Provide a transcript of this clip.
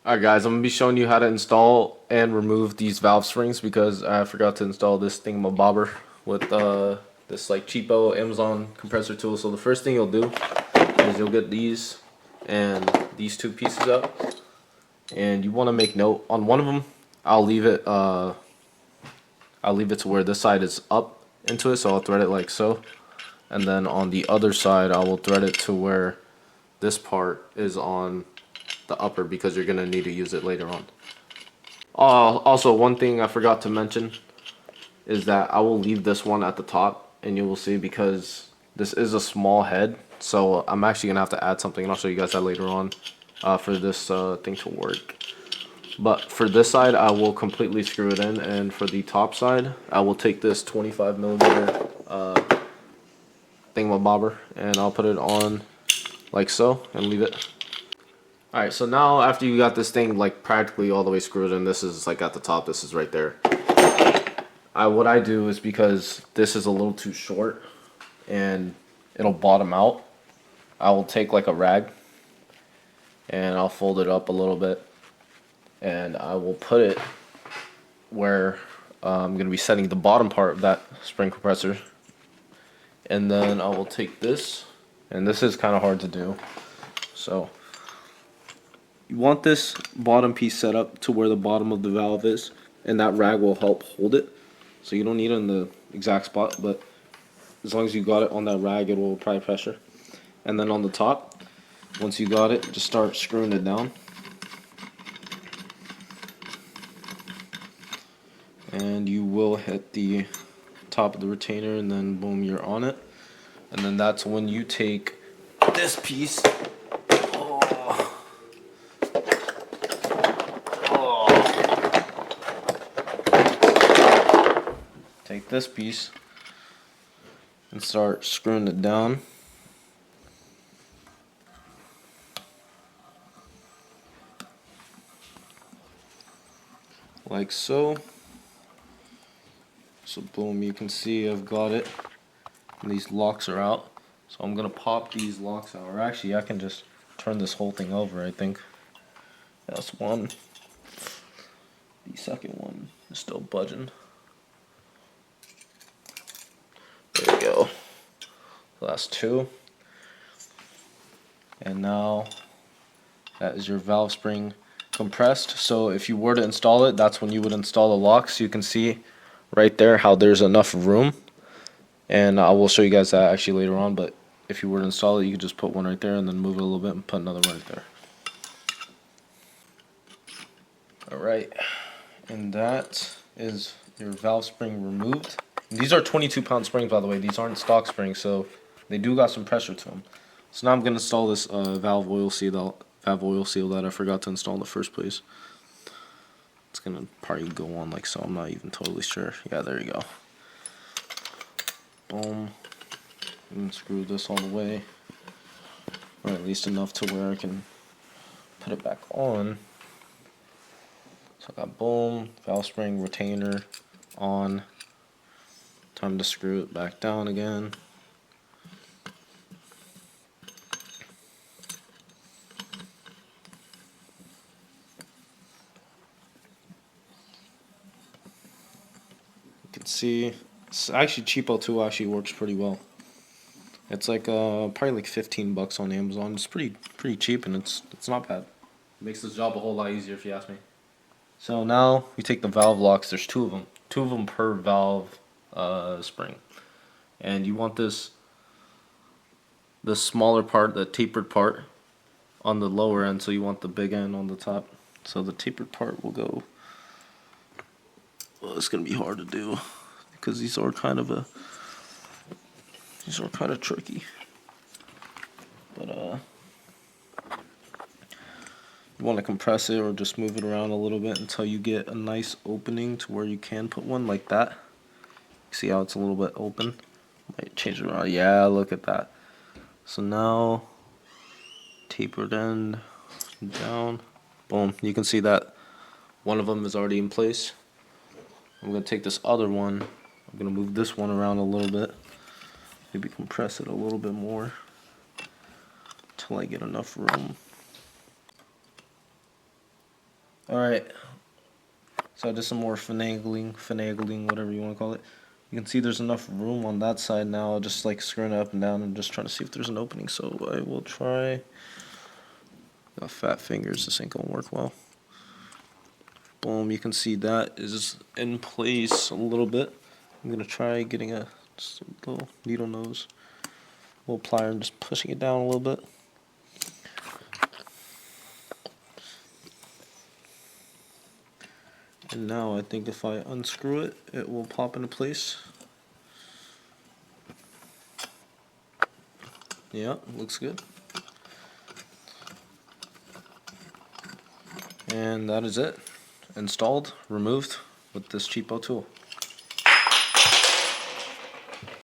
Alright guys, I'm going to be showing you how to install and remove these valve springs because I forgot to install this thingamabobber with this like cheapo Amazon compressor tool. So the first thing you'll do is you'll get these and these two pieces up, and you want to make note on one of them. I'll leave it to where this side is up into it, so I'll thread it like so, and then on the other side I will thread it to where this part is on the upper, because you're gonna need to use it later on. Also, one thing I forgot to mention is that I will leave this one at the top, and you will see, because this is a small head, so I'm actually gonna have to add something, and I'll show you guys that later on for this thing to work. But for this side, I will completely screw it in, and for the top side, I will take this 25mm thingamabobber, and I'll put it on like so and leave it. Alright, so now after you got this thing like practically all the way screwed in, this is like at the top, this is right there. What I do is, because this is a little too short and it'll bottom out, I will take like a rag and I'll fold it up a little bit, and I will put it where I'm going to be setting the bottom part of that spring compressor. And then I will take this, and this is kind of hard to do, so you want this bottom piece set up to where the bottom of the valve is, and that rag will help hold it. So you don't need it in the exact spot, but as long as you got it on that rag, it will apply pressure. And then on the top, once you got it, just start screwing it down. And you will hit the top of the retainer, and then boom, you're on it. And then that's when you take this piece. Take this piece and start screwing it down. Like so. So boom, you can see I've got it. And these locks are out. So I'm going to pop these locks out. Or actually, I can just turn this whole thing over, I think. That's one. The second one is still budging. There we go. So that's two. And now that is your valve spring compressed. So if you were to install it, that's when you would install the locks. You can see right there how there's enough room. And I will show you guys that actually later on, but if you were to install it, you could just put one right there and then move it a little bit and put another one right there. Alright, and that is your valve spring removed. And these are 22-pound springs, by the way. These aren't stock springs, so they do got some pressure to them. So now I'm going to install this valve oil seal that I forgot to install in the first place. It's going to probably go on like so. I'm not even totally sure. Yeah, there you go. Boom. And screw this all the way, or at least enough to where I can put it back on. So I got boom, valve spring, retainer on. Time to screw it back down again. You can see it's actually cheapo too. Actually works pretty well. It's like probably like 15 bucks on Amazon. It's pretty cheap, and it's not bad. It makes this job a whole lot easier if you ask me. So now we take the valve locks. There's two of them per valve spring, and you want this smaller part, the tapered part, on the lower end. So you want the big end on the top. So the tapered part will go. Well, it's gonna be hard to do because these are kind of tricky, but you want to compress it or just move it around a little bit until you get a nice opening to where you can put one like that. See how it's a little bit open? Might change it around. Yeah, look at that. So now tapered end down. Boom. You can see that one of them is already in place. I'm going to take this other one. I'm going to move this one around a little bit. Maybe compress it a little bit more until I get enough room. Alright, so I did some more finagling, whatever you want to call it. You can see there's enough room on that side now, just like screwing it up and down and just trying to see if there's an opening. So I will try. Got fat fingers, this ain't gonna work well. Boom, you can see that is in place a little bit. I'm gonna try getting just a little needle nose, little plier, and just pushing it down a little bit. And now I think if I unscrew it, it will pop into place. Yeah, looks good. And that is it. Installed, removed with this cheapo tool.